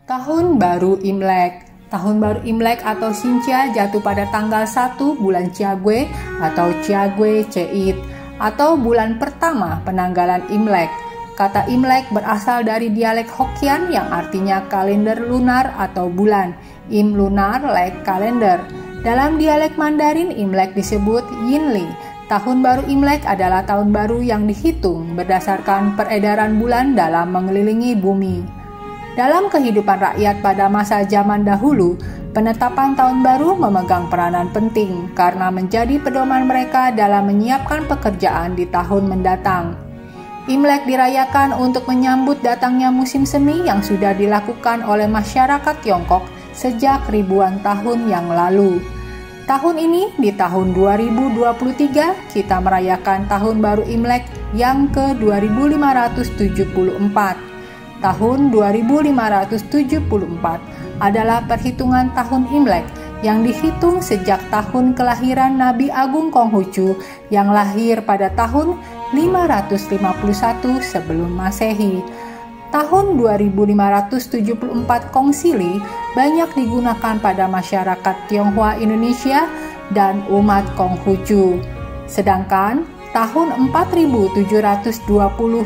Tahun Baru Imlek. Tahun Baru Imlek atau Xinjia jatuh pada tanggal 1 bulan Ciagwe atau Ciagwe Ceit atau bulan pertama penanggalan Imlek. Kata Imlek berasal dari dialek Hokkien yang artinya kalender lunar atau bulan. Im lunar lek kalender. Dalam dialek Mandarin, Imlek disebut Yinli. Tahun Baru Imlek adalah tahun baru yang dihitung berdasarkan peredaran bulan dalam mengelilingi bumi. Dalam kehidupan rakyat pada masa zaman dahulu, penetapan tahun baru memegang peranan penting karena menjadi pedoman mereka dalam menyiapkan pekerjaan di tahun mendatang. Imlek dirayakan untuk menyambut datangnya musim semi yang sudah dilakukan oleh masyarakat Tiongkok sejak ribuan tahun yang lalu. Tahun ini, di tahun 2023, kita merayakan Tahun Baru Imlek yang ke-2574. Tahun 2574 adalah perhitungan tahun Imlek yang dihitung sejak tahun kelahiran Nabi Agung Konghucu yang lahir pada tahun 551 sebelum Masehi. Tahun 2574 Kongzili banyak digunakan pada masyarakat Tionghoa Indonesia dan umat Konghucu. Sedangkan tahun 4720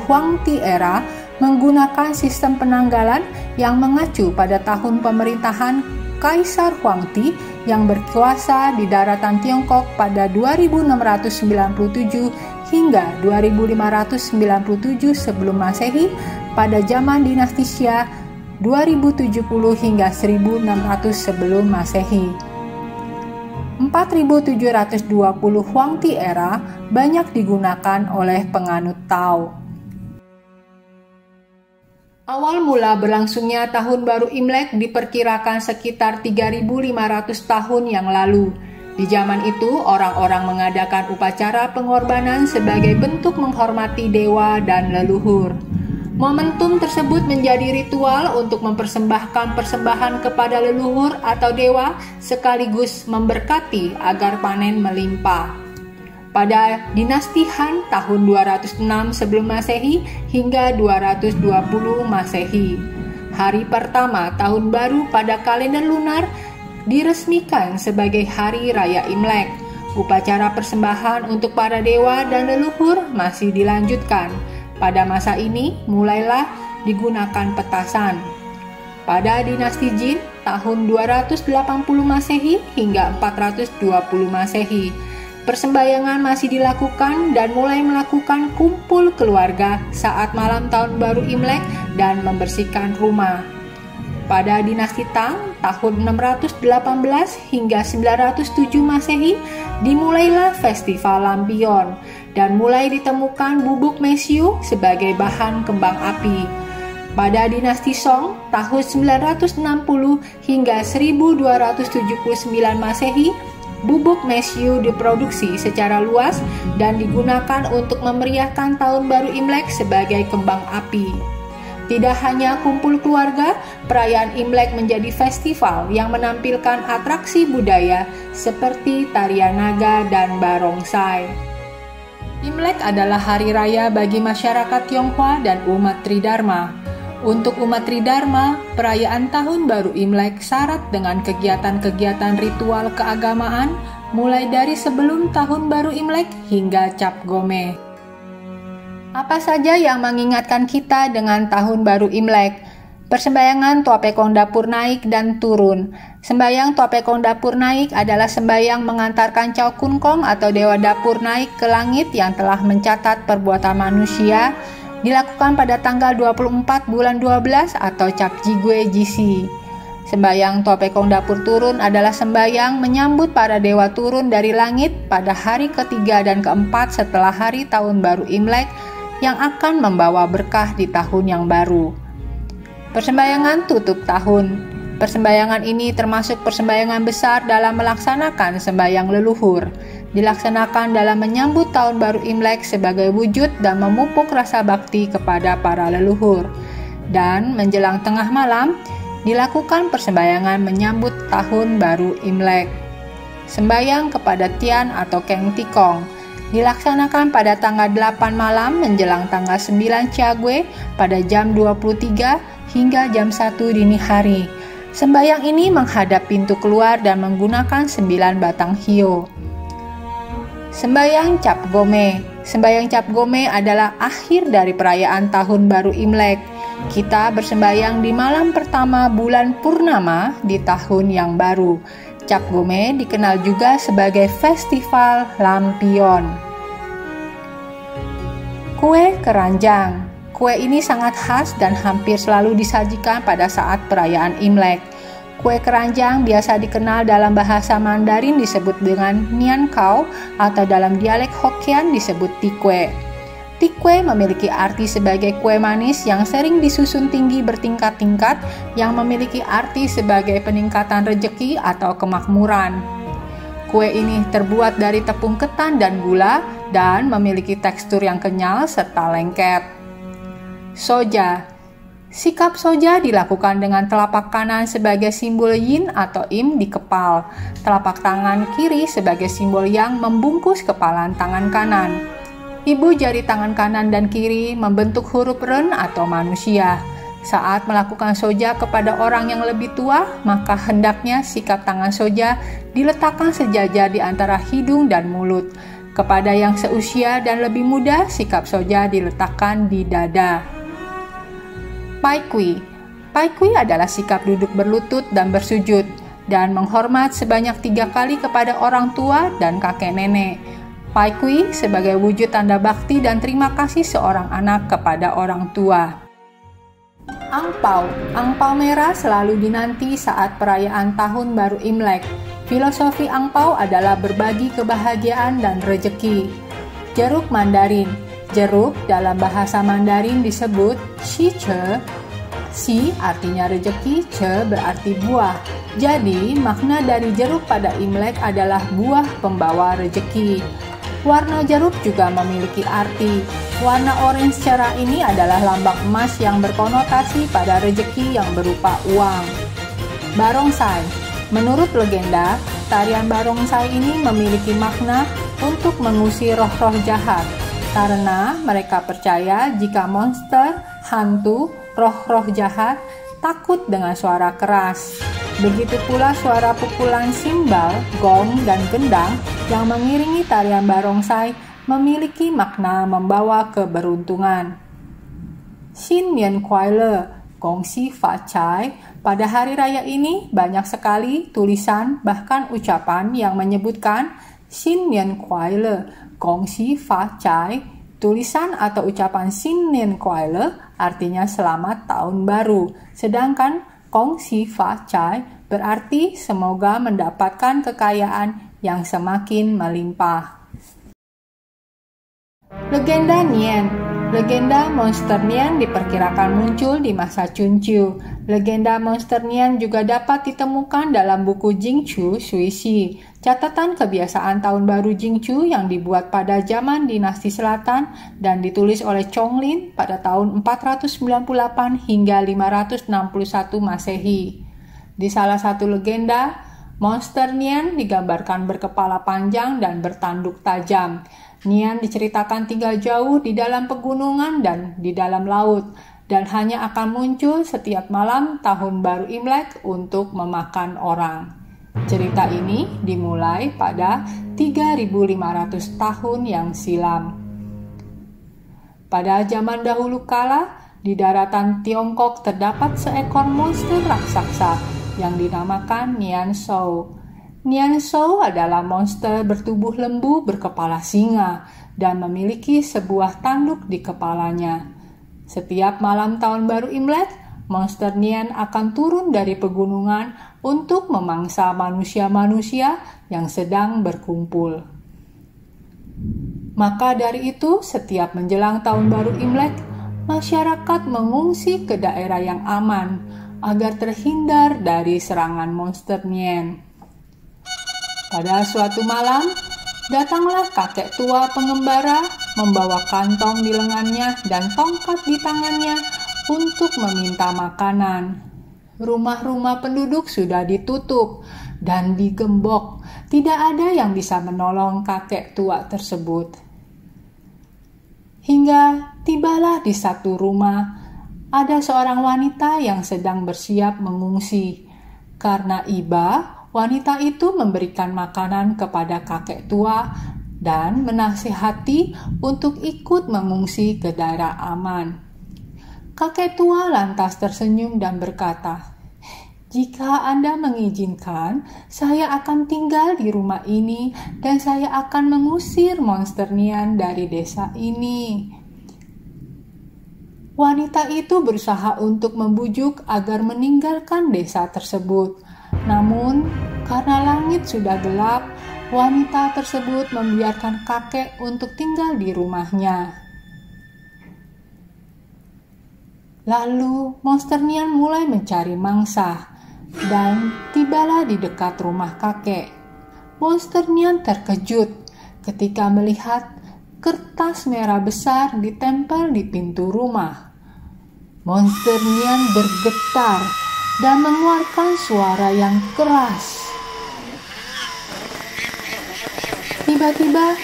Huangti era menggunakan sistem penanggalan yang mengacu pada tahun pemerintahan Kaisar Huangti yang berkuasa di daratan Tiongkok pada 2697 hingga 2597 sebelum Masehi pada zaman dinasti Xia 2070 hingga 1600 sebelum Masehi. 4720 Huangti era banyak digunakan oleh penganut Tao. Awal mula berlangsungnya Tahun Baru Imlek diperkirakan sekitar 3.500 tahun yang lalu. Di zaman itu, orang-orang mengadakan upacara pengorbanan sebagai bentuk menghormati dewa dan leluhur. Momentum tersebut menjadi ritual untuk mempersembahkan persembahan kepada leluhur atau dewa sekaligus memberkati agar panen melimpah. Pada dinasti Han tahun 206 sebelum Masehi hingga 220 Masehi. Hari pertama tahun baru pada kalender lunar diresmikan sebagai Hari Raya Imlek. Upacara persembahan untuk para dewa dan leluhur masih dilanjutkan. Pada masa ini mulailah digunakan petasan. Pada dinasti Jin tahun 280 Masehi hingga 420 Masehi. Persembahyangan masih dilakukan dan mulai melakukan kumpul keluarga saat malam tahun baru Imlek dan membersihkan rumah. Pada dinasti Tang tahun 618 hingga 907 Masehi dimulailah festival lampion dan mulai ditemukan bubuk mesiu sebagai bahan kembang api. Pada dinasti Song tahun 960 hingga 1279 Masehi bubuk mesiu diproduksi secara luas dan digunakan untuk memeriahkan Tahun Baru Imlek sebagai kembang api. Tidak hanya kumpul keluarga, perayaan Imlek menjadi festival yang menampilkan atraksi budaya seperti tarian naga dan barongsai. Imlek adalah hari raya bagi masyarakat Tionghoa dan umat Tridharma. Untuk umat Tridharma, perayaan Tahun Baru Imlek syarat dengan kegiatan-kegiatan ritual keagamaan mulai dari sebelum Tahun Baru Imlek hingga Cap Gome. Apa saja yang mengingatkan kita dengan Tahun Baru Imlek? Persembahyangan Tuapekong dapur naik dan turun. Sembayang Tuapekong dapur naik adalah sembayang mengantarkan Chow Kun Kong atau dewa dapur naik ke langit yang telah mencatat perbuatan manusia. Dilakukan pada tanggal 24 bulan 12 atau Cap Jigwe Jisi. Sembayang Tuapekong dapur turun adalah sembayang menyambut para dewa turun dari langit pada hari ketiga dan keempat setelah hari Tahun Baru Imlek yang akan membawa berkah di tahun yang baru. Persembahyangan tutup tahun. Persembahyangan ini termasuk persembahyangan besar dalam melaksanakan sembayang leluhur. Dilaksanakan dalam menyambut Tahun Baru Imlek sebagai wujud dan memupuk rasa bakti kepada para leluhur. Dan menjelang tengah malam, dilakukan persembahyangan menyambut Tahun Baru Imlek. Sembayang kepada Tian atau Keng Tikong. Dilaksanakan pada tanggal 8 malam menjelang tanggal 9 Ciague pada jam 23 hingga jam 1 dini hari. Sembayang ini menghadap pintu keluar dan menggunakan 9 batang hiyo. Sembayang Cap Gome. Sembayang Cap Gome adalah akhir dari perayaan Tahun Baru Imlek. Kita bersembayang di malam pertama bulan purnama di tahun yang baru. Cap Gome dikenal juga sebagai Festival Lampion. Kue keranjang. Kue ini sangat khas dan hampir selalu disajikan pada saat perayaan Imlek. Kue keranjang biasa dikenal dalam bahasa Mandarin disebut dengan Nian Kao atau dalam dialek Hokkien disebut tikwe. Tikwe memiliki arti sebagai kue manis yang sering disusun tinggi bertingkat-tingkat yang memiliki arti sebagai peningkatan rejeki atau kemakmuran. Kue ini terbuat dari tepung ketan dan gula dan memiliki tekstur yang kenyal serta lengket. Soja. Sikap soja dilakukan dengan telapak kanan sebagai simbol yin atau im di kepal, telapak tangan kiri sebagai simbol yang membungkus kepalan tangan kanan. Ibu jari tangan kanan dan kiri membentuk huruf ren atau manusia. Saat melakukan soja kepada orang yang lebih tua, maka hendaknya sikap tangan soja diletakkan sejajar di antara hidung dan mulut. Kepada yang seusia dan lebih muda, sikap soja diletakkan di dada. Pai Kui. Pai Kui adalah sikap duduk berlutut dan bersujud, dan menghormat sebanyak 3 kali kepada orang tua dan kakek nenek. Pai Kui sebagai wujud tanda bakti dan terima kasih seorang anak kepada orang tua. Angpau. Angpau merah selalu dinanti saat perayaan Tahun Baru Imlek. Filosofi angpau adalah berbagi kebahagiaan dan rejeki. Jeruk Mandarin. Jeruk dalam bahasa Mandarin disebut Shi Ce. Si artinya rejeki, Ce berarti buah. Jadi, makna dari jeruk pada Imlek adalah buah pembawa rejeki. Warna jeruk juga memiliki arti. Warna orange cerah ini adalah lambang emas yang berkonotasi pada rejeki yang berupa uang. Barongsai. Menurut legenda, tarian barongsai ini memiliki makna untuk mengusir roh-roh jahat, karena mereka percaya jika monster, hantu, roh-roh jahat takut dengan suara keras. Begitu pula suara pukulan simbal, gong, dan gendang yang mengiringi tarian barongsai memiliki makna membawa keberuntungan. Xin Nian Kuai Le, Gong Xi Fa Cai. Pada hari raya ini banyak sekali tulisan bahkan ucapan yang menyebutkan Xin Nian Kuai Le, Gong Xi Fa Cai. Tulisan atau ucapan Xin Nian Kuai Le artinya selamat tahun baru, sedangkan Gong Xi Fa Cai berarti semoga mendapatkan kekayaan yang semakin melimpah. Legenda Nian. Legenda monster Nian diperkirakan muncul di masa Chunqiu. Legenda monster Nian juga dapat ditemukan dalam buku Jingchu Suishi, catatan kebiasaan tahun baru Jingchu yang dibuat pada zaman dinasti selatan dan ditulis oleh Chonglin pada tahun 498 hingga 561 Masehi. Di salah satu legenda, monster Nian digambarkan berkepala panjang dan bertanduk tajam. Nian diceritakan tinggal jauh di dalam pegunungan dan di dalam laut, dan hanya akan muncul setiap malam Tahun Baru Imlek untuk memakan orang. Cerita ini dimulai pada 3.500 tahun yang silam. Pada zaman dahulu kala, di daratan Tiongkok terdapat seekor monster raksasa yang dinamakan Nian Shou. Nian Shou adalah monster bertubuh lembu berkepala singa dan memiliki sebuah tanduk di kepalanya. Setiap malam Tahun Baru Imlek, monster Nian akan turun dari pegunungan untuk memangsa manusia-manusia yang sedang berkumpul. Maka dari itu, setiap menjelang Tahun Baru Imlek, masyarakat mengungsi ke daerah yang aman agar terhindar dari serangan monster Nian. Pada suatu malam, datanglah kakek tua pengembara membawa kantong di lengannya dan tongkat di tangannya untuk meminta makanan. Rumah-rumah penduduk sudah ditutup dan digembok. Tidak ada yang bisa menolong kakek tua tersebut. Hingga tibalah di satu rumah, ada seorang wanita yang sedang bersiap mengungsi. Karena iba, wanita itu memberikan makanan kepada kakek tua dan menasihati untuk ikut mengungsi ke daerah aman. Kakek tua lantas tersenyum dan berkata, "Jika Anda mengizinkan, saya akan tinggal di rumah ini dan saya akan mengusir monster Nian dari desa ini." Wanita itu berusaha untuk membujuk agar meninggalkan desa tersebut. Namun, karena langit sudah gelap, wanita tersebut membiarkan kakek untuk tinggal di rumahnya. Lalu, monster Nian mulai mencari mangsa dan tibalah di dekat rumah kakek. Monster Nian terkejut ketika melihat kertas merah besar ditempel di pintu rumah. Monster Nian bergetar dan mengeluarkan suara yang keras. Tiba-tiba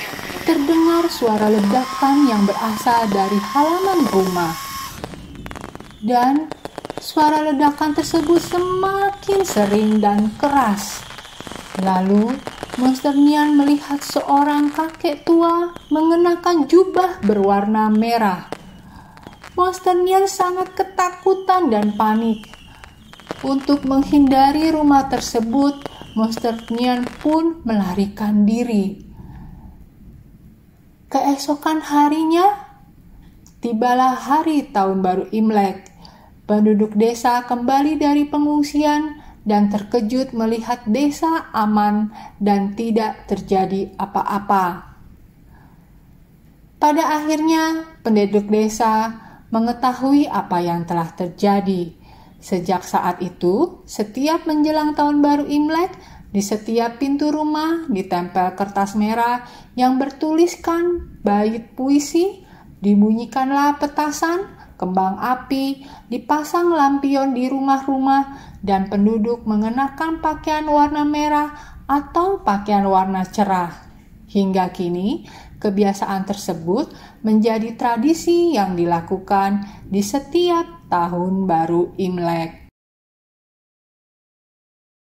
terdengar suara ledakan yang berasal dari halaman rumah. Dan suara ledakan tersebut semakin sering dan keras. Lalu, monster Nian melihat seorang kakek tua mengenakan jubah berwarna merah. Monster Nian sangat ketakutan dan panik. Untuk menghindari rumah tersebut, monster Nian pun melarikan diri. Keesokan harinya, tibalah hari tahun baru Imlek. Penduduk desa kembali dari pengungsian dan terkejut melihat desa aman dan tidak terjadi apa-apa. Pada akhirnya, penduduk desa mengetahui apa yang telah terjadi. Sejak saat itu, setiap menjelang tahun baru Imlek, di setiap pintu rumah ditempel kertas merah yang bertuliskan bait puisi, dibunyikanlah petasan, kembang api, dipasang lampion di rumah-rumah, dan penduduk mengenakan pakaian warna merah atau pakaian warna cerah. Hingga kini, kebiasaan tersebut menjadi tradisi yang dilakukan di setiap tahun baru Imlek.